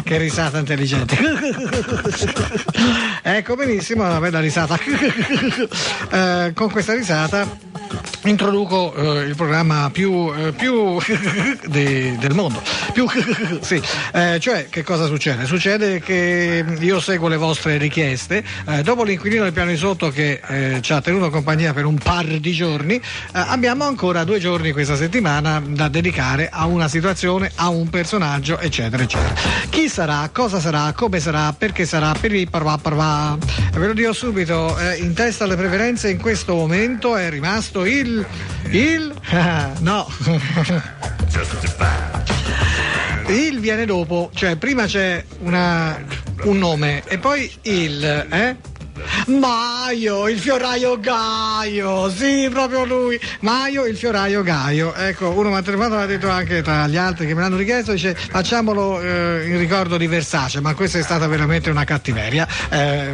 Che risata intelligente. Ecco, benissimo, una bella risata. Con questa risata introduco il programma più del mondo. Sì. Cioè, che cosa succede? Succede che io seguo le vostre richieste. Dopo l'inquilino del piano di sotto che ci ha tenuto compagnia per un par di giorni, abbiamo ancora 2 giorni questa settimana da dedicare a una situazione, a un personaggio, eccetera, eccetera. Chi sarà, cosa sarà, come sarà, perché sarà, ve lo dico subito, in testa alle preferenze in questo momento è rimasto il no. Il viene dopo, cioè prima c'è un nome e poi Maio, il fioraio Gaio, sì, proprio lui, Maio, il fioraio Gaio. Ecco, uno mi ha telefonato, l'ha detto anche tra gli altri che me l'hanno richiesto, dice facciamolo in ricordo di Versace, ma questa è stata veramente una cattiveria,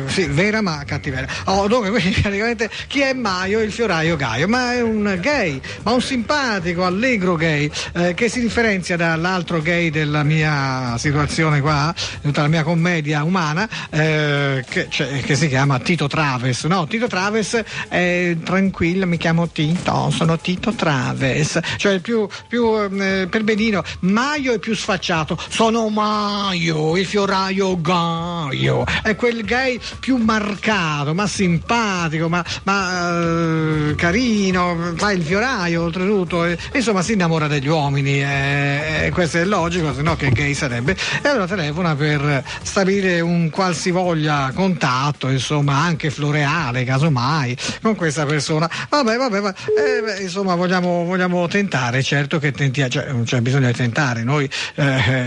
sì, vera ma cattiveria. Dunque, quindi praticamente chi è Maio, il fioraio Gaio? Ma è un gay, ma un simpatico, allegro gay, che si differenzia dall'altro gay della mia situazione qua, tutta la mia commedia umana, che si chiama Tito Traves. No, Tito Traves è tranquillo, mi chiamo Tito, sono Tito Traves, cioè il più per benino. Maio è più sfacciato, sono Maio, il fioraio Gaio, è quel gay più marcato, ma simpatico, ma carino, fa il fioraio oltretutto, insomma si innamora degli uomini, questo è logico, se no che gay sarebbe, e allora telefona per stabilire un qualsivoglia contatto, insomma anche floreale casomai con questa persona. Vabbè, insomma vogliamo tentare, certo che tentiamo, cioè bisogna tentare, noi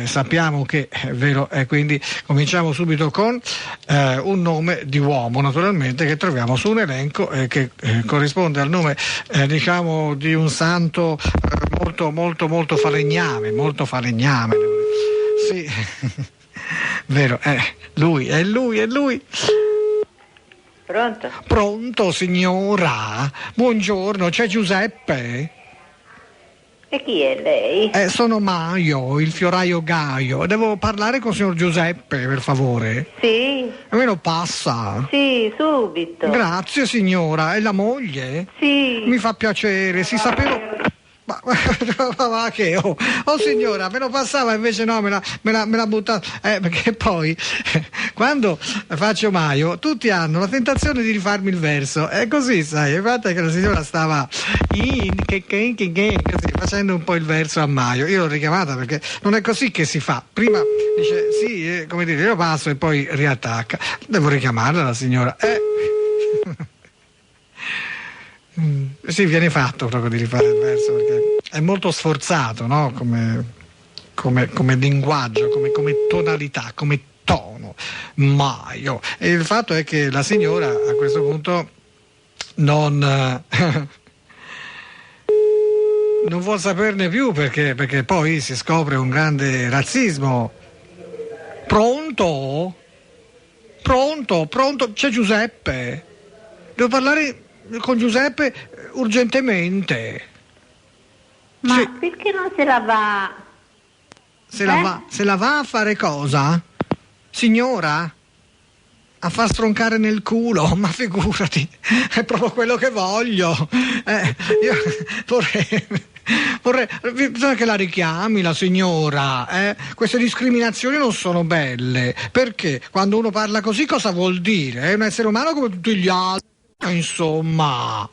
sappiamo che è vero, e quindi cominciamo subito con un nome di uomo, naturalmente, che troviamo su un elenco che corrisponde al nome diciamo di un santo molto falegname, sì. Vero, è lui. Pronto, signora? Buongiorno, c'è Giuseppe? E chi è lei? Sono Maio, il fioraio Gaio. Devo parlare con il signor Giuseppe, per favore? Sì. Me lo passa? Sì, subito. Grazie, signora. È la moglie? Sì. Mi fa piacere, si sapeva... Ma che signora, me lo passava, invece no, me l'ha buttata, perché poi quando faccio Maio tutti hanno la tentazione di rifarmi il verso, è così, sai, il fatto è che la signora stava così, facendo un po' il verso a Maio. Io l'ho richiamata perché non è così che si fa, prima dice sì, come dire, io passo e poi riattacca, devo richiamarla la signora, Sì, viene fatto proprio di rifare il verso perché è molto sforzato, no? Come linguaggio, come tonalità, come tono. Maio. E il fatto è che la signora a questo punto non vuol saperne più perché poi si scopre un grande razzismo. Pronto? C'è Giuseppe? Devo parlare con Giuseppe urgentemente. Ma sì. Perché non se la va? Se la va a fare cosa? Signora? A far stroncare nel culo, ma figurati, è proprio quello che voglio. Io vorrei, bisogna che la richiami la signora, queste discriminazioni non sono belle, perché quando uno parla così cosa vuol dire? È un essere umano come tutti gli altri. Insomma,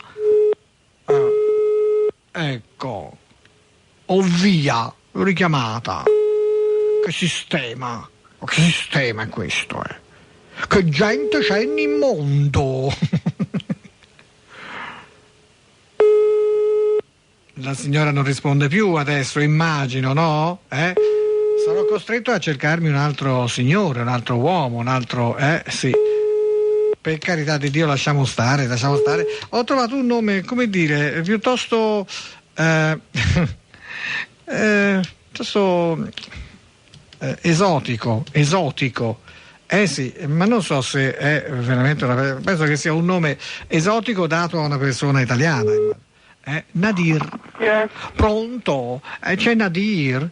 ecco, via, l'ho richiamata. Che sistema è questo? Che gente c'è in mondo? La signora non risponde più adesso, immagino, no? Sarò costretto a cercarmi un altro signore, un altro uomo, un altro, sì. Per carità di Dio, lasciamo stare. Ho trovato un nome, come dire, piuttosto esotico. Sì, ma non so se è veramente penso che sia un nome esotico dato a una persona italiana. Nadir. Pronto? C'è Nadir?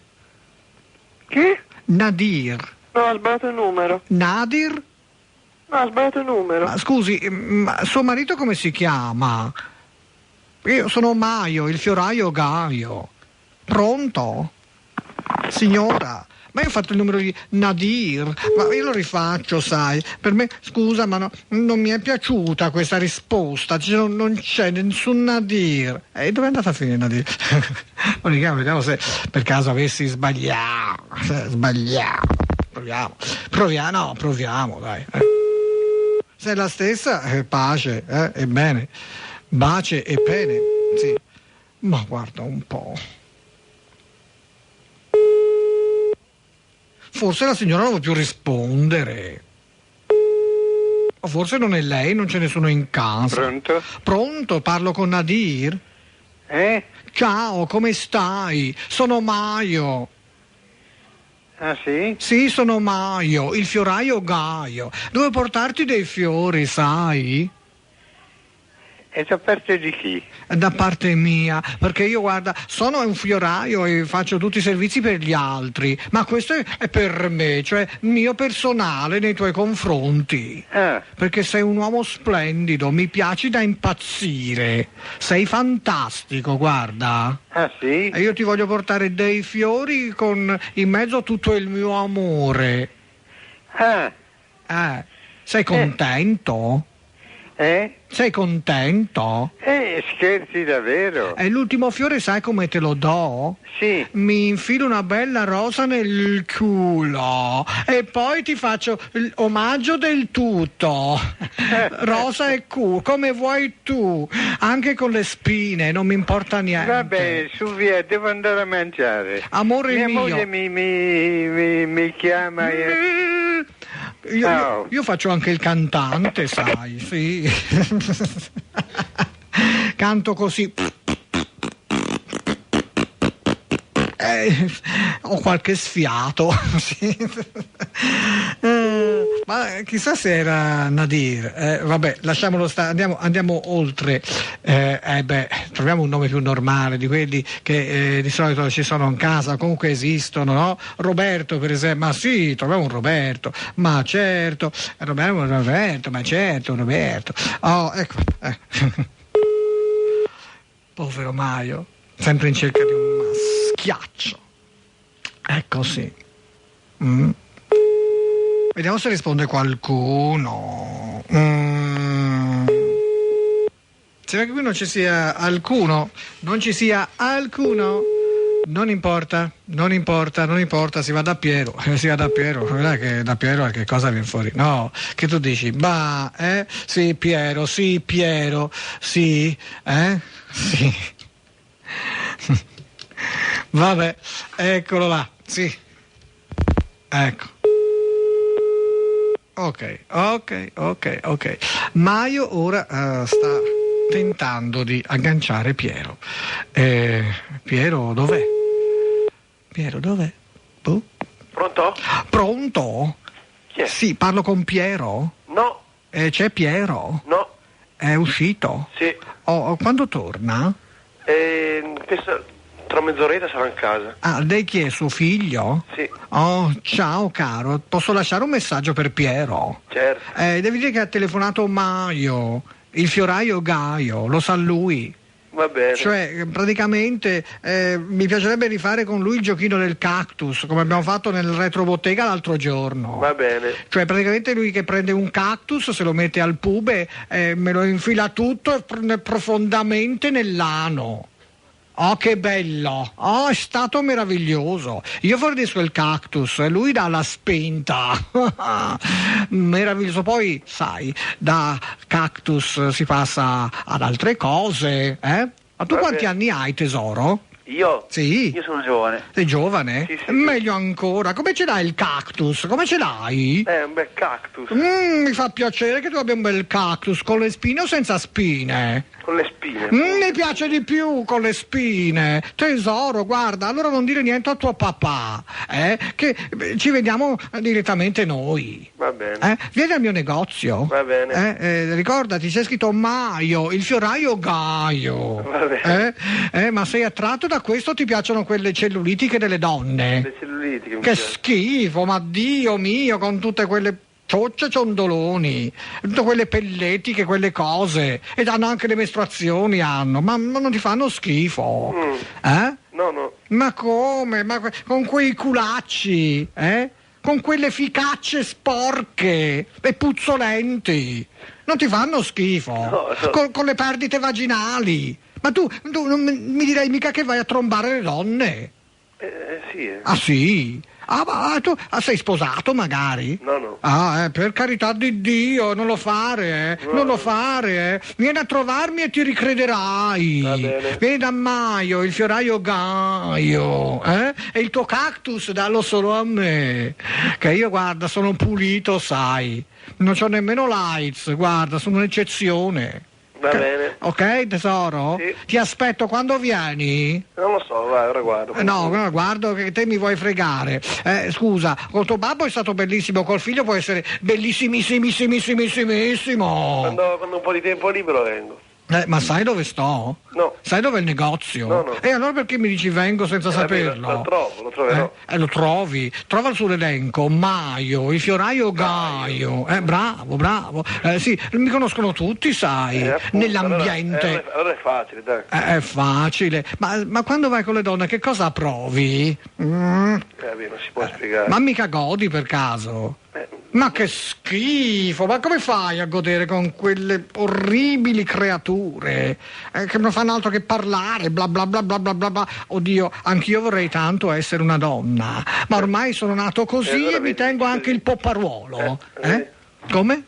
Chi? Nadir. No, ho sbagliato il numero. Nadir? No, ho sbagliato il numero. Ma scusi, ma suo marito come si chiama? Io sono Maio, il fioraio Gaio. Pronto? Signora? Ma io ho fatto il numero di Nadir, ma io lo rifaccio, sai. Per me, scusa, ma non mi è piaciuta questa risposta. Non c'è nessun Nadir. E dove è andata a finire Nadir? Vediamo se per caso avessi sbagliato. Proviamo, dai. Se è la stessa, pace, e bene. Bace e pene, sì. Ma guarda un po'. Forse la signora non vuole più rispondere. O forse non è lei, non c'è nessuno in casa. Pronto? Pronto, parlo con Nadir? Ciao, come stai? Sono Maio. Ah sì? Sì, sono Maio, il fioraio Gaio. Devo portarti dei fiori, sai? E da parte di chi? Da parte mia, perché io, guarda, sono un fioraio e faccio tutti i servizi per gli altri, ma questo è per me, cioè mio personale nei tuoi confronti. Perché sei un uomo splendido, mi piaci da impazzire, sei fantastico, guarda. Ah sì? E io ti voglio portare dei fiori con in mezzo tutto il mio amore. Sei contento? Sei contento? Scherzi davvero? E l'ultimo fiore sai come te lo do? Sì. Mi infilo una bella rosa nel culo e poi ti faccio l'omaggio del tutto. Rosa e culo, come vuoi tu, anche con le spine, non mi importa niente. Vabbè, su via, devo andare a mangiare. Amore mia mio. Moglie mi chiama. Io faccio anche il cantante, sai, sì. Canto così. Ho qualche sfiato. Sì. Ma chissà se era Nadir. Vabbè, lasciamolo stare, andiamo oltre. Troviamo un nome più normale di quelli che di solito ci sono in casa, comunque esistono, no? Roberto, per esempio. Ma sì, troviamo un Roberto. Ma certo, Roberto. Oh, ecco. Povero Maio, sempre in cerca di un schiaccio. Ecco, sì. Vediamo se risponde qualcuno. Sembra che qui non ci sia alcuno. Non importa, si va da Piero. Guarda che da Piero che cosa viene fuori? No, che tu dici? Sì, Piero, sì. Sì. Vabbè, eccolo là, sì. Ecco. Ok. Maio ora sta tentando di agganciare Piero. Piero dov'è? Pronto? Chi è? Sì, parlo con Piero? No. C'è Piero? No. È uscito? Sì. Quando torna? Tra mezz'oretta sarà in casa. Lei chi è? Suo figlio? Sì. Oh, ciao caro, posso lasciare un messaggio per Piero? Certo. Devi dire che ha telefonato Maio, il fioraio Gaio, lo sa lui. Va bene. Cioè, praticamente mi piacerebbe rifare con lui il giochino del cactus, come abbiamo fatto nel retrobottega l'altro giorno. Va bene. Cioè, praticamente lui che prende un cactus, se lo mette al pube, me lo infila tutto profondamente nell'ano. Oh, che bello! Oh, è stato meraviglioso. Io fornisco il cactus e lui dà la spenta. Meraviglioso. Poi, sai, da cactus si passa ad altre cose, eh? Ma tu quanti anni hai, tesoro? Io? Sì. Io sono giovane. Sei giovane? Sì. Meglio ancora. Come ce l'hai il cactus? Come ce l'hai? Un bel cactus. Mi fa piacere che tu abbia un bel cactus, con le spine o senza spine? Con le spine. Mi piace di più con le spine. Tesoro, guarda, allora non dire niente a tuo papà, che ci vediamo direttamente noi. Va bene. Vieni al mio negozio. Va bene. Ricordati, c'è scritto Maio, il fioraio Gaio. Va bene. Ma sei attratto da questo o ti piacciono quelle cellulitiche delle donne? Le cellulitiche cellulite che mi Che piace. schifo, ma Dio mio, con tutte quelle ciocce ciondoloni, tutte quelle pelletiche, quelle cose, e hanno anche le mestruazioni, ma non ti fanno schifo? Eh? No. Ma come? Con quei culacci, eh? Con quelle ficacce sporche e puzzolenti, non ti fanno schifo? No. Con le perdite vaginali. Ma tu non mi direi mica che vai a trombare le donne? Sì. Ah sì? Ma tu sei sposato magari? No. Ah, per carità di Dio, non lo fare, No. non lo fare. Vieni a trovarmi e ti ricrederai. Va bene. Vieni da Maio, il fioraio Gaio, e il tuo cactus dallo solo a me. Che io, guarda, sono pulito, sai. Non c'ho nemmeno lights, guarda, sono un'eccezione. Va bene. Ok, tesoro? Sì. Ti aspetto quando vieni? Non lo so, vai, ora guardo. No, guardo che te mi vuoi fregare. Scusa, col tuo babbo è stato bellissimo, col figlio può essere bellissimissimissimo. Quando ho un po' di tempo libero vengo. Ma sai dove sto? No. Sai dove è il negozio? No. E allora perché mi dici vengo senza saperlo? Lo troverò. Lo trovi, trova sull'elenco Maio, il fioraio Gaio. Bravo. Sì, mi conoscono tutti, sai, Appunto, nell'ambiente. Allora è facile, dai. È facile, ma quando vai con le donne che cosa provi? Vabbè, non si può spiegare. Ma mica godi per caso? Ma che schifo, ma come fai a godere con quelle orribili creature che non fanno altro che parlare, bla bla bla bla bla bla bla. Oddio, anch'io vorrei tanto essere una donna, ma ormai sono nato così allora e mi tengo anche il popparuolo. Come?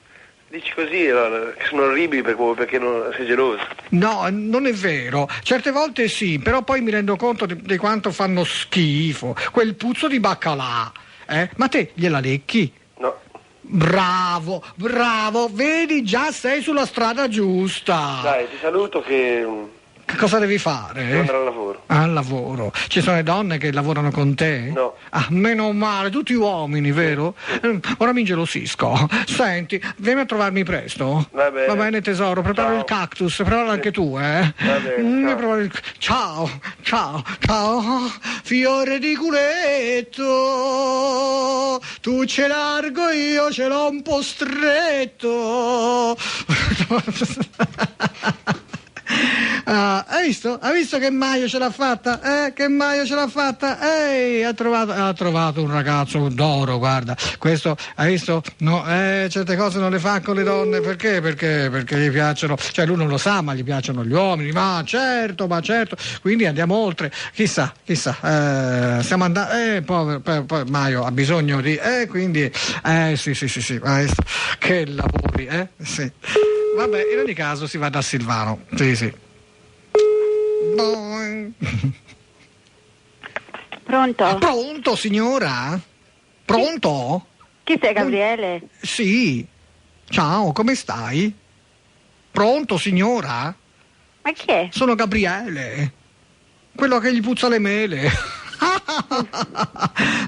Dici così, allora, che sono orribili perché non sei geloso. No, non è vero. Certe volte sì, però poi mi rendo conto di quanto fanno schifo. Quel puzzo di baccalà. Ma te gliela lecchi? No. Bravo, vedi, già sei sulla strada giusta. Dai, ti saluto che Che cosa devi devo fare? andare al lavoro. Al lavoro. Ci sono le donne che lavorano con te? No. Ah, meno male, tutti uomini, vero? Ora mi ingelosisco. Senti, vieni a trovarmi presto. Va bene. Va bene, tesoro, prepara Ciao. il cactus, preparalo anche tu, Va bene, ciao. Ciao, fiore di culetto, tu ce largo, io ce l'ho un po' stretto. Hai visto che Maio ce l'ha fatta? Che Maio ce l'ha fatta? Ha trovato un ragazzo d'oro, guarda. Questo, hai visto? No, certe cose non le fa con le donne, perché? Perché gli piacciono, cioè lui non lo sa, ma gli piacciono gli uomini, ma certo. Quindi andiamo oltre. Chissà, stiamo andando, poi Maio ha bisogno di, quindi, sì, hai visto? Che lavori, sì. Vabbè, in ogni caso si va da Silvano. Sì. Pronto? Pronto, signora? Pronto? Chi sei, Gabriele? Sì. Ciao, come stai? Pronto, signora? Ma chi è? Sono Gabriele. Quello che gli puzza le mele.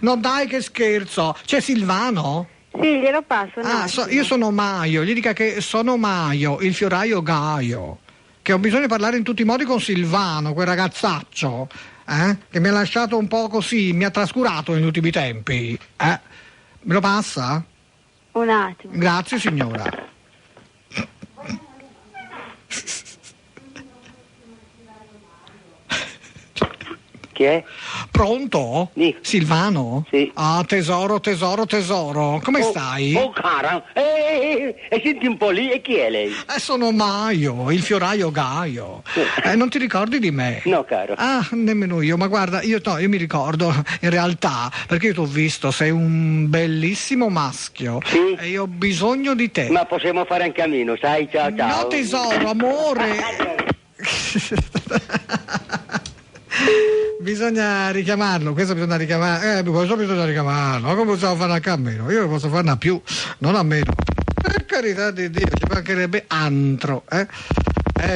No, dai, che scherzo. C'è Silvano? Sì, glielo passo. Io sono Maio, gli dica che sono Maio, il fioraio Gaio, che ho bisogno di parlare in tutti i modi con Silvano, quel ragazzaccio, che mi ha lasciato un po' così, mi ha trascurato negli ultimi tempi. Me lo passa? Un attimo. Grazie, signora. Chi è? Pronto? Sì. Silvano? Sì. Ah, tesoro. Come stai? Oh, cara. Senti un po' lì, e chi è lei? Sono Maio, il fioraio Gaio. Non ti ricordi di me? No, caro. Ah, nemmeno io, ma guarda, io mi ricordo in realtà, perché io ti ho visto, sei un bellissimo maschio. Sì. E io ho bisogno di te. Ma possiamo fare un cammino, sai? Ciao. No, tesoro, amore. Bisogna richiamarlo, questo bisogna richiamarlo, ma come possiamo fare a cammino? Io posso farne a più, non a meno. Per carità di Dio, ci mancherebbe altro,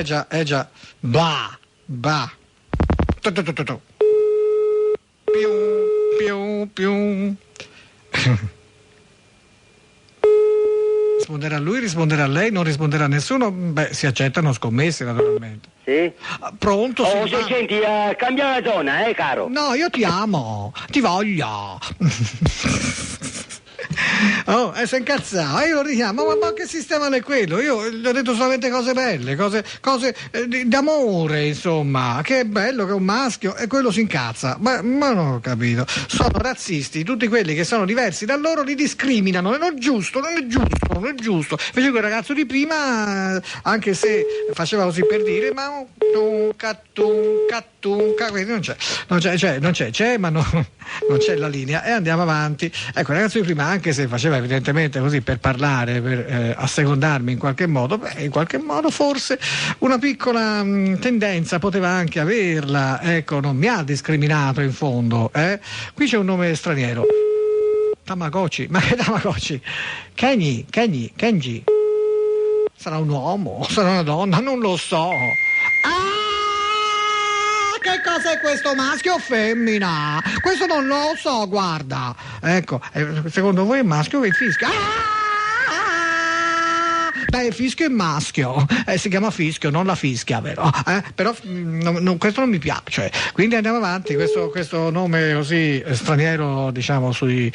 già, bah. Tu. Più. rispondere a lui, rispondere a lei, non rispondere a nessuno, si accettano scommesse naturalmente. Sì? Pronto? Oh, senti, cambia la zona, caro. No, io ti amo, ti voglio. Oh, si è incazzato, io lo richiamo, ma che sistema è quello? Io gli ho detto solamente cose belle, cose d'amore, insomma, che è bello che è un maschio, e quello si incazza, ma non ho capito. Sono razzisti, tutti quelli che sono diversi da loro li discriminano, non è giusto. Invece quel ragazzo di prima, anche se faceva così per dire, ma quindi non c'è, ma non c'è la linea, e andiamo avanti. Ecco, il ragazzo di prima, anche se faceva evidentemente così per parlare, per assecondarmi in qualche modo, forse una piccola tendenza poteva anche averla, ecco, non mi ha discriminato in fondo. Qui c'è un nome straniero, Tamagotchi, ma che Tamagotchi? Kenji, sarà un uomo, sarà una donna, non lo so. Che cosa è questo, maschio o femmina? Questo non lo so, guarda. Ecco, secondo voi è maschio o è fischio? Beh, fischio è maschio, si chiama fischio, non la fischia, vero? Però questo non mi piace. Quindi andiamo avanti, questo nome così straniero, diciamo, sui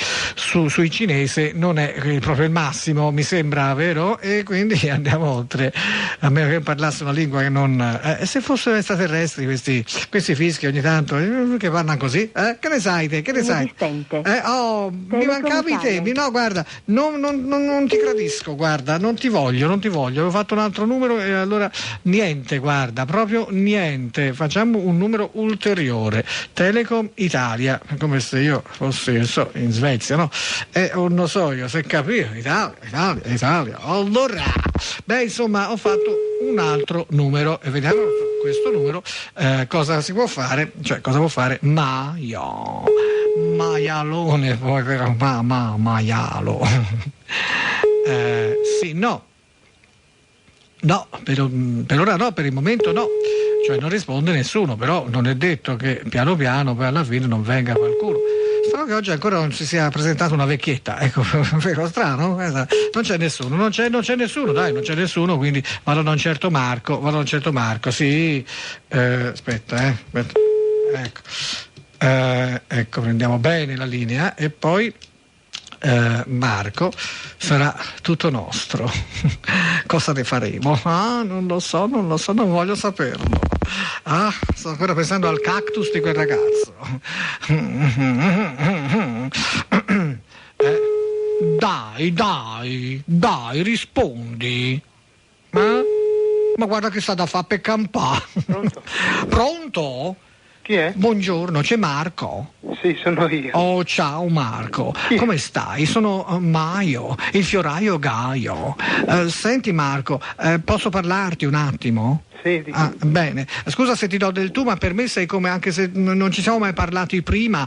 cinesi non è proprio il massimo, mi sembra, vero? E quindi andiamo oltre, a meno che parlasse una lingua che non... se fossero extraterrestri questi fischi ogni tanto, che parlano così? Che ne sai te? Che ne sai? Mi mancavi i temi, no, guarda, non ti gradisco, guarda, non ti voglio, avevo fatto un altro numero e allora niente, guarda, proprio niente, facciamo un numero ulteriore. Telecom Italia, come se io fossi in Svezia, no? Non so io se capito, Italia, allora, insomma, ho fatto un altro numero e vediamo questo numero cosa si può fare, cioè cosa può fare maialone, poi però maialo. Sì, no, per ora no, per il momento no, cioè non risponde nessuno, però non è detto che piano piano poi alla fine non venga qualcuno. Strano che oggi ancora non si sia presentata una vecchietta, ecco, vero, strano, non c'è nessuno, dai, non c'è nessuno, quindi vado da un certo Marco, sì, aspetta, ecco, prendiamo bene la linea e poi Marco, sarà tutto nostro. Cosa ne faremo? Non lo so, non voglio saperlo. Sto ancora pensando al cactus di quel ragazzo. Dai, rispondi. Ma guarda che sta da fa per campà. Pronto? Chi è? Buongiorno, c'è Marco? Sì, sono io. Oh, ciao Marco. Come stai? Sono Maio, il fioraio Gaio. Senti Marco, posso parlarti un attimo? Sì, bene. Scusa se ti do del tu, ma per me sei come, anche se non ci siamo mai parlati prima,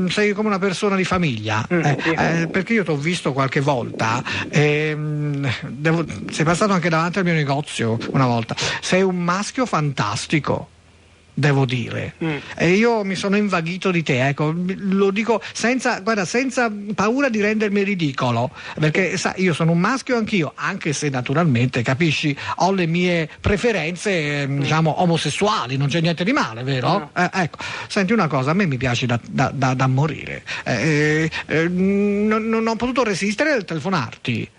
sei come una persona di famiglia. Perché io ti ho visto qualche volta, sei passato anche davanti al mio negozio una volta. Sei un maschio fantastico, devo dire, e io mi sono invaghito di te, ecco, lo dico senza paura di rendermi ridicolo, perché sai, io sono un maschio anch'io, anche se naturalmente, capisci, ho le mie preferenze, diciamo, omosessuali, non c'è niente di male, vero? Ecco, senti una cosa, a me mi piace da morire, non ho potuto resistere nel telefonarti.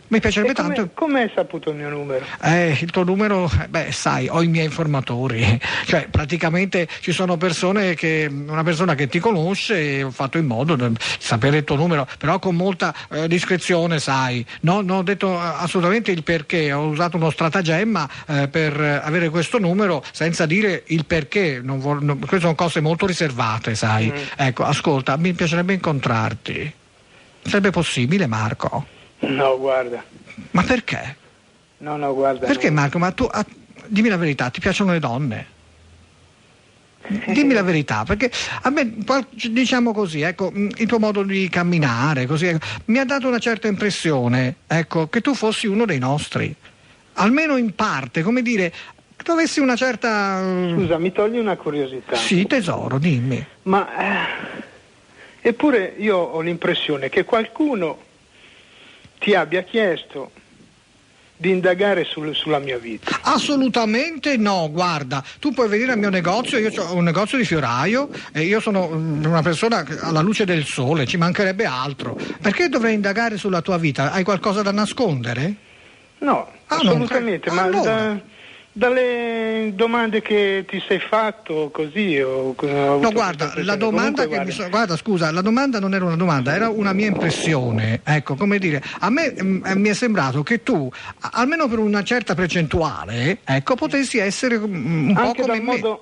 Mi piacerebbe tanto. Come hai saputo il mio numero? Il tuo numero, sai, ho i miei informatori, cioè praticamente ci sono una persona che ti conosce, ho fatto in modo di sapere il tuo numero, però con molta discrezione, sai, non ho detto assolutamente il perché, ho usato uno stratagemma per avere questo numero senza dire il perché, queste sono cose molto riservate, sai. Ecco, ascolta, mi piacerebbe incontrarti, sarebbe possibile, Marco? No, guarda. Ma perché? No, guarda. Perché Marco? Ma tu dimmi la verità, ti piacciono le donne? Dimmi la verità, perché a me, diciamo così, ecco, il tuo modo di camminare, così, ecco, mi ha dato una certa impressione, ecco, che tu fossi uno dei nostri. Almeno in parte, come dire, che tu avessi una certa... Scusa, mi togli una curiosità. Sì, tesoro, dimmi. Ma eppure io ho l'impressione che qualcuno ti abbia chiesto di indagare sulla mia vita. Assolutamente no, guarda, tu puoi venire al mio negozio, io ho un negozio di fioraio e io sono una persona alla luce del sole, ci mancherebbe altro. Perché dovrei indagare sulla tua vita? Hai qualcosa da nascondere? No, assolutamente, ma allora. Dalle domande che ti sei fatto così no, guarda, la domanda comunque, guarda, scusa, la domanda non era una domanda, era una mia impressione. Ecco, come dire, a me mi è sembrato che tu, almeno per una certa percentuale, ecco, potessi essere un po' come me.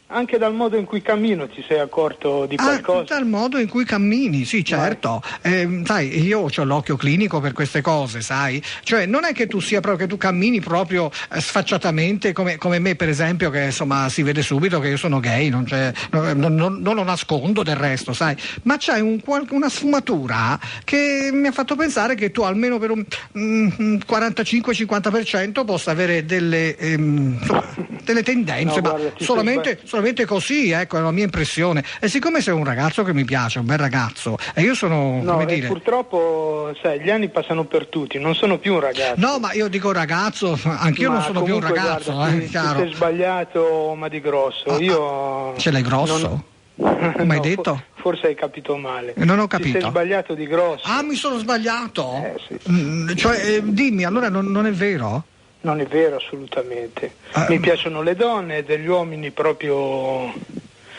Anche dal modo in cui cammino ti sei accorto di qualcosa? Dal modo in cui cammini, sì, certo. Sai, io ho l'occhio clinico per queste cose, sai? Cioè, non è che tu sia proprio che tu cammini proprio sfacciatamente come me, per esempio, che insomma si vede subito che io sono gay, non lo nascondo del resto, sai? Ma c'hai una sfumatura che mi ha fatto pensare che tu almeno per un 45-50% possa avere delle tendenze, no, ma guarda, solamente così, ecco, è la mia impressione. E siccome sei un ragazzo che mi piace, un bel ragazzo, e io sono, come dire... purtroppo, sai, gli anni passano per tutti, non sono più un ragazzo. No, ma io dico ragazzo, anch'io non sono più un ragazzo, guarda, chiaro. Ti sei sbagliato, ma di grosso. Io... Ce l'hai grosso? Come hai detto? Forse hai capito male. Non ho capito. Ti sei sbagliato di grosso. Ah, mi sono sbagliato? Sì. Cioè, dimmi, allora non è vero? Non è vero, assolutamente. Mi piacciono le donne, degli uomini proprio...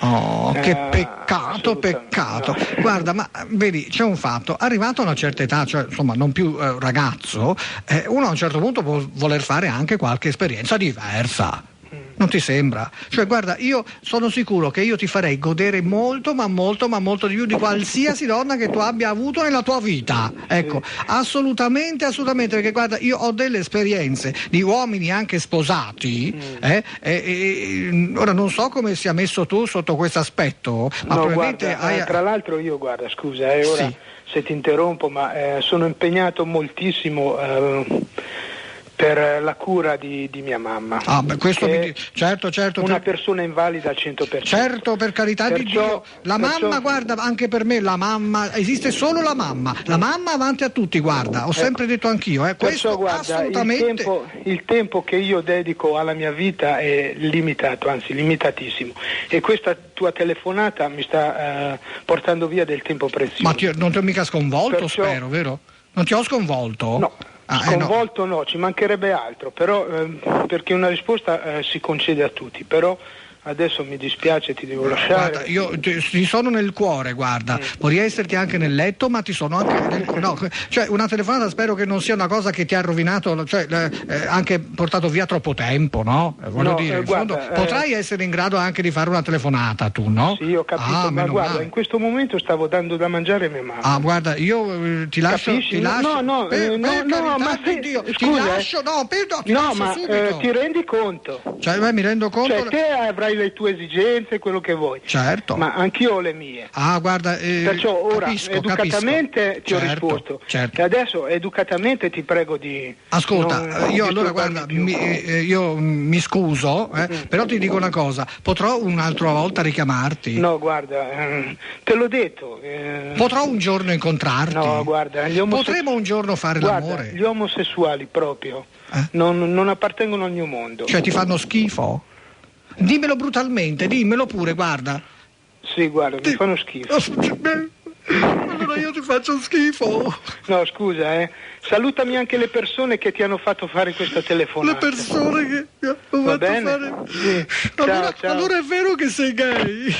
Oh, che peccato. No. Guarda, ma vedi, c'è un fatto, arrivato a una certa età, cioè insomma non più ragazzo, uno a un certo punto può voler fare anche qualche esperienza diversa. Non ti sembra? Cioè, guarda, io sono sicuro che io ti farei godere molto di più di qualsiasi donna che tu abbia avuto nella tua vita. Ecco, assolutamente, perché guarda, io ho delle esperienze di uomini anche sposati, ora non so come sia messo tu sotto questo aspetto, ma no, probabilmente guarda, tra l'altro io, guarda, scusa, ora sì. Se ti interrompo, ma sono impegnato moltissimo per la cura di mia mamma. Ah, beh, questo certo. Una persona invalida al 100%. Certo, per carità di Dio. Mamma, guarda, anche per me la mamma, esiste solo la mamma. La mamma avanti a tutti, guarda, ho sempre detto anch'io. Questo guarda, assolutamente. Il tempo che io dedico alla mia vita è limitato, anzi limitatissimo. E questa tua telefonata mi sta portando via del tempo prezioso. Ma non ti ho mica sconvolto, spero, vero? Non ti ho sconvolto? No. Sconvolto no, ci mancherebbe altro, però perché una risposta si concede a tutti, però adesso mi dispiace, ti devo lasciare. Guarda, io ti sono nel cuore, guarda, vorrei esserti anche nel letto, ma ti sono anche nel cuore. No, cioè una telefonata spero che non sia una cosa che ti ha rovinato, cioè anche portato via troppo tempo, no? Voglio dire, in fondo, potrai essere in grado anche di fare una telefonata tu, no? Sì, ho capito, ma guarda, male. In questo momento stavo dando da mangiare a mia mamma. Ah, guarda, io ti lascio. Capisci? Ti lascio. No, ma Dio, scusa, ti lascio, ti lascio ma subito. ti rendi conto? Cioè, mi rendo conto. Cioè, te avrai le tue esigenze, quello che vuoi. Certo. Ma anch'io ho le mie. Ah, guarda, perciò ora educatamente ti ho risposto. Certo. E adesso educatamente ti prego di... Ascolta, io allora guarda, io mi scuso, però ti dico una cosa, potrò un'altra volta richiamarti? No, guarda, te l'ho detto. Potrò un giorno incontrarti? No, guarda, potremo un giorno fare l'amore? Gli omosessuali proprio non appartengono al mio mondo. Cioè ti fanno schifo? Dimmelo brutalmente, dimmelo pure, guarda. Sì, guarda, mi fanno schifo. Allora io ti faccio schifo. No, scusa, salutami anche le persone che ti hanno fatto fare questa telefonata. Le persone che ti hanno fatto fare... Sì. Allora, ciao. Allora è vero che sei gay?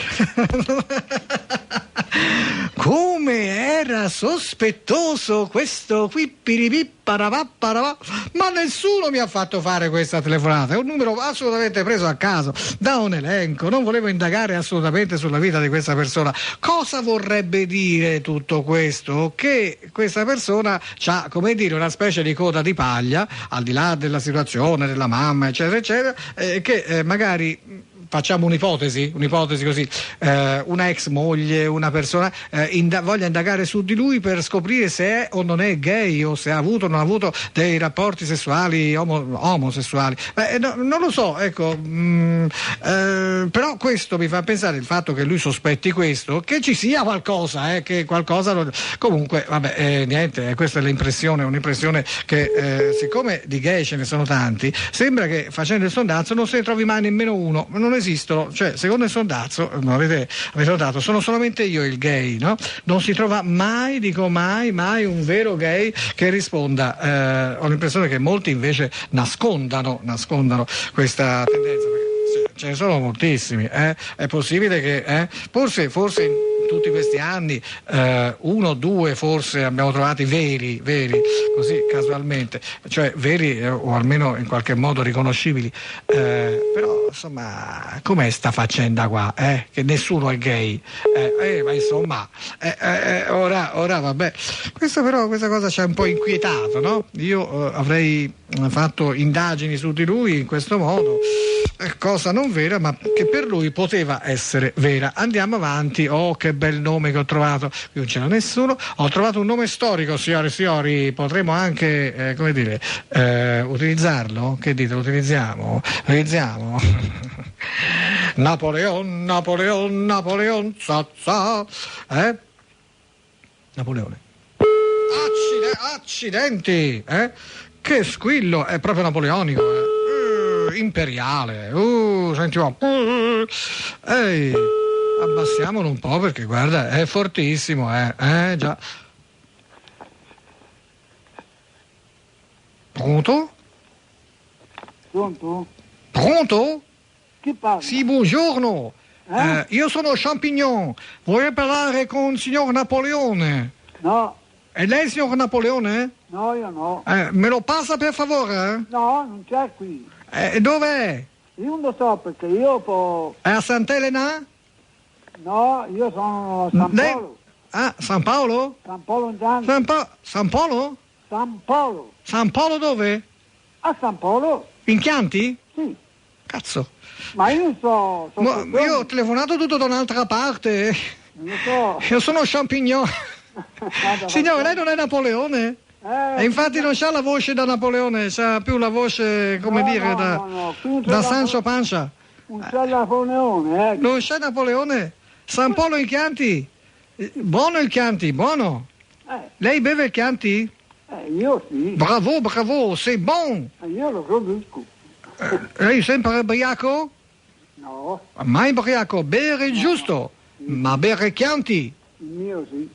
Come era sospettoso questo qui piripipparapapparapà, ma nessuno mi ha fatto fare questa telefonata, è un numero assolutamente preso a caso da un elenco, non volevo indagare assolutamente sulla vita di questa persona. Cosa vorrebbe dire tutto questo? Che questa persona ha, come dire, una specie di coda di paglia, al di là della situazione della mamma eccetera eccetera, che magari facciamo un'ipotesi così, una ex moglie, una persona voglia indagare su di lui per scoprire se è o non è gay, o se ha avuto o non ha avuto dei rapporti sessuali omosessuali. Non lo so, ecco, però questo mi fa pensare, il fatto che lui sospetti questo, che ci sia qualcosa, che qualcosa comunque, vabbè, niente, questa è un'impressione che siccome di gay ce ne sono tanti, sembra che facendo il sondazzo non se ne trovi mai nemmeno uno, non esistono, cioè secondo il sondazzo, avete notato, sono solamente io il gay, no? Non si trova mai, dico mai un vero gay che risponda. Ho l'impressione che molti invece nascondano questa tendenza, perché ce ne sono moltissimi, è possibile che forse in tutti questi anni uno o due forse abbiamo trovati veri, così casualmente, cioè veri o almeno in qualche modo riconoscibili, però insomma com'è sta faccenda qua, che nessuno è gay, ma insomma ora vabbè, questa cosa ci ha un po' inquietato, no? Io avrei fatto indagini su di lui in questo modo, cosa non vera ma che per lui poteva essere vera. Andiamo avanti. Oh, che bel nome che ho trovato, qui non c'era nessuno, ho trovato un nome storico, signore e signori, potremmo anche utilizzarlo, che dite, lo utilizziamo Napoleon Napoleone, accidenti, che squillo, è proprio napoleonico, imperiale, sentiamo, ehi, abbassiamolo un po' perché guarda, è fortissimo, già. Pronto? Pronto? Chi parla? Sì, buongiorno. Io sono Champignon, vorrei parlare con il signor Napoleone. No. È lei il signor Napoleone? No, io no. Me lo passa per favore? No, non c'è qui. Dov'è? Io non lo so perché io È a Sant'Elena? No, io sono a San Paolo. San Paolo? San Paolo in Gianni. San Paolo? San Paolo. San Paolo dove? A San Paolo? In Chianti? Sì. Cazzo. Ma io non so. Io ho telefonato tutto da un'altra parte. Non lo so. Io sono Champignon. Signore, lei non è Napoleone? E infatti non c'ha la voce da Napoleone, c'ha più la voce, da Sancho Panza. Non c'è Napoleone, Non c'è Napoleone? San Paolo in Chianti? Buono il Chianti, buono. Lei beve il Chianti? Io sì. Bravo, c'est bon. Io lo conosco. Lei è sempre ubriaco? No. Mai ubriaco, bere il giusto, ma bere Chianti? Il mio sì.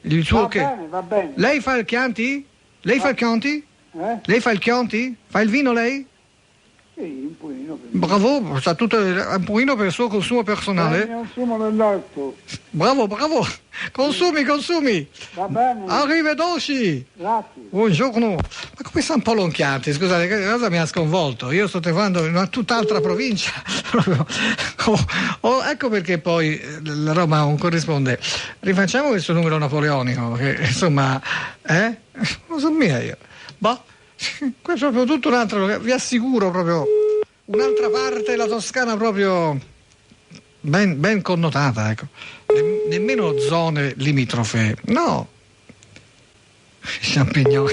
Il suo Va bene. Lei fa il Chianti? Lei fa il Chianti? Lei fa il Chianti? Fa il vino lei? Sì, un pochino. Bravo, sa tutto un pochino per il suo consumo personale. Consumo dell'alto. Bravo. Consumi. Va bene. Arrivederci. Grazie. Buongiorno. Ma come San Paolo in Chianti? Scusate, che cosa mi ha sconvolto? Io sto telefonando in una tutt'altra provincia. Ecco perché poi la Roma non corrisponde. Rifacciamo questo numero napoleonico, che insomma, non so mica io. Questo è proprio tutto un altro, vi assicuro, proprio un'altra parte della Toscana proprio ben connotata, ecco. Nemmeno zone limitrofe, no. Champignon.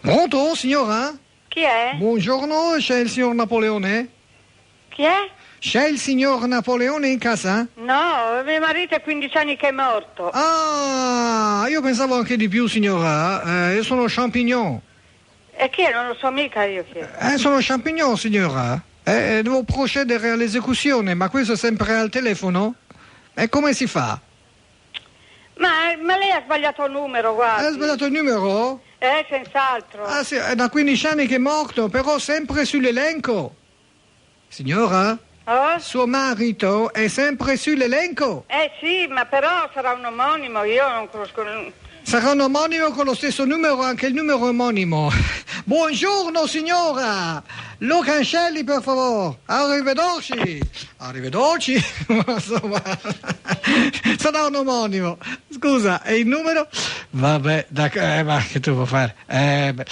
Pronto, signora? Chi è? Buongiorno, c'è il signor Napoleone? Chi è? C'è il signor Napoleone in casa? No, mio marito è 15 anni che è morto. Ah, io pensavo anche di più, signora. Io sono Champignon. E chi è? Non lo so mica io chi è. Sono Champignon, signora. Devo procedere all'esecuzione, ma questo è sempre al telefono? E come si fa? Ma lei ha sbagliato il numero, guarda. Ha sbagliato il numero? Senz'altro. Ah sì, è da 15 anni che è morto, però sempre sull'elenco. Signora? Suo marito è sempre sull'elenco? Sì, ma però sarà un omonimo, io non conosco. Sarà un omonimo con lo stesso numero, anche il numero omonimo. Buongiorno signora, lo cancelli per favore. Arrivederci. Insomma, sarà un omonimo. Scusa, e il numero? Vabbè, ma che tu vuoi fare?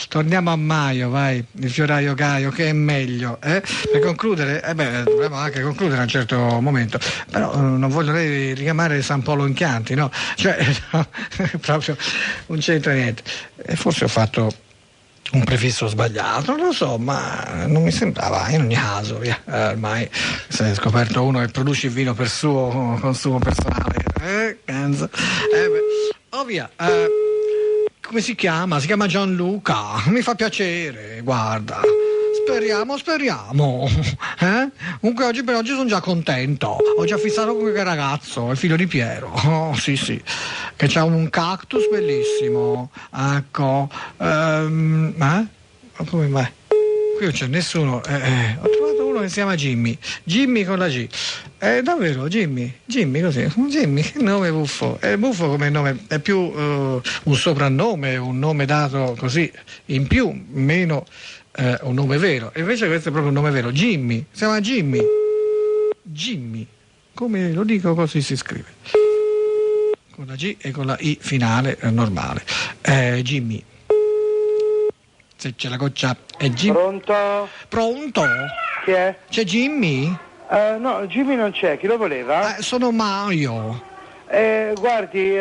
Torniamo a Maio, vai, il fioraio Gaio, che è meglio. Per concludere, dovremmo anche concludere a un certo momento, però non voglio richiamare San Polo in Chianti, no? Cioè, no, proprio non c'entra niente. E forse ho fatto un prefisso sbagliato, non lo so, ma non mi sembrava, in ogni caso, via, ormai si è scoperto uno che produce il vino per suo consumo personale, via, come si chiama? Si chiama Gianluca, mi fa piacere, guarda, speriamo, Comunque oggi sono già contento, ho già fissato con quel ragazzo, il figlio di Piero, sì, che c'ha un cactus bellissimo, ecco, come mai? Qui non c'è nessuno, ho trovato uno che si chiama Jimmy con la G, davvero Jimmy così, Jimmy, che nome buffo, è buffo come nome, è più un soprannome, un nome dato così in più, meno un nome vero, e invece questo è proprio un nome vero, Jimmy, si chiama Jimmy, come lo dico così si scrive, con la G e con la I finale normale, Jimmy. Se c'è la goccia è Jimmy. Pronto? Chi è? C'è Jimmy? No, Jimmy non c'è, chi lo voleva? Sono Mario. Guardi,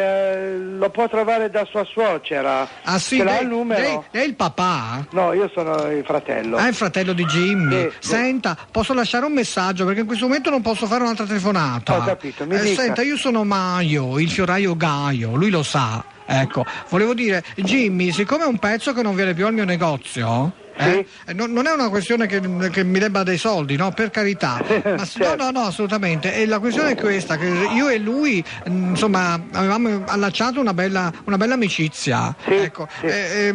lo può trovare da sua suocera. Ah sì, ce l'ha il numero? Lei è il papà? No, io sono il fratello. Il fratello di Jimmy. Sì. Senta, posso lasciare un messaggio perché in questo momento non posso fare un'altra telefonata. Ho capito, mi dica. Senta, io sono Maio, il fioraio Gaio, lui lo sa. Ecco, volevo dire, Jimmy, siccome è un pezzo che non viene più al mio negozio, sì. Non è una questione che mi debba dei soldi, no? Per carità. Ma, certo. no, assolutamente. E la questione è questa, che io e lui, insomma, avevamo allacciato una bella amicizia. Sì, ecco. sì.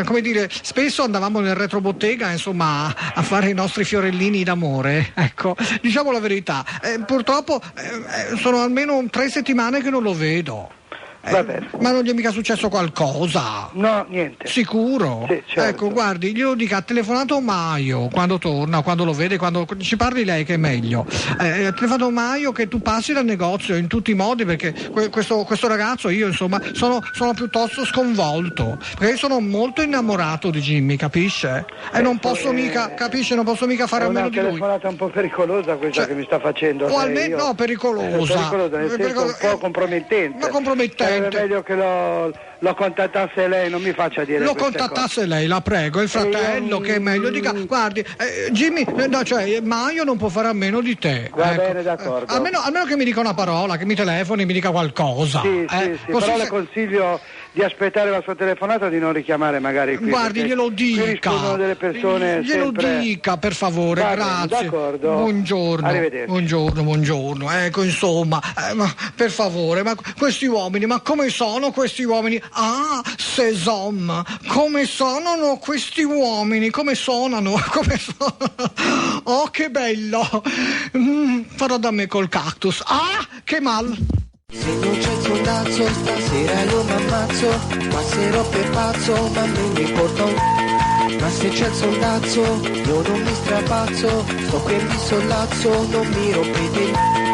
Come dire, spesso andavamo nel retrobottega, insomma, a fare i nostri fiorellini d'amore. Ecco, diciamo la verità. Purtroppo sono almeno 3 settimane che non lo vedo. Ma non gli è mica successo qualcosa? No, niente. Sicuro? Sì, certo. Ecco, guardi, glielo dica, ha telefonato Maio quando torna, quando lo vede, quando ci parli lei che è meglio. Ha telefonato Maio che tu passi dal negozio in tutti i modi, perché questo ragazzo, io insomma, sono piuttosto sconvolto, perché io sono molto innamorato di Jimmy, capisce? E non posso mica, capisce, non posso mica fare a meno di lui. È una telefonata un po' pericolosa questa che mi sta facendo. O almeno, no, pericolosa. Nel senso un po' compromettente. Ma compromettente. È meglio che lo contattasse lei, non mi faccia dire lo queste contattasse cose. Lei, la prego, il fratello che è meglio, dica, guardi, Jimmy, no, cioè Maio non può fare a meno di te. Va bene, d'accordo. Almeno che mi dica una parola, che mi telefoni, mi dica qualcosa. Sì, però le consiglio di aspettare la sua telefonata, di non richiamare magari qui. Guardi, glielo dica. Qui delle persone glielo dica, per favore, grazie. D'accordo. Buongiorno. Arrivederci. Buongiorno. Ecco, insomma, ma per favore, ma questi uomini, ma come sono questi uomini? Ah, Sesom, come sono questi uomini? Come suonano? Oh, che bello! Farò da me col cactus. Ah, che mal! Se non c'è il sondazzo stasera io m'ammazzo, passerò per pazzo ma non mi importa ma se c'è il sondazzo io non mi strapazzo, sto qui e mi sollazzo, non mi rompete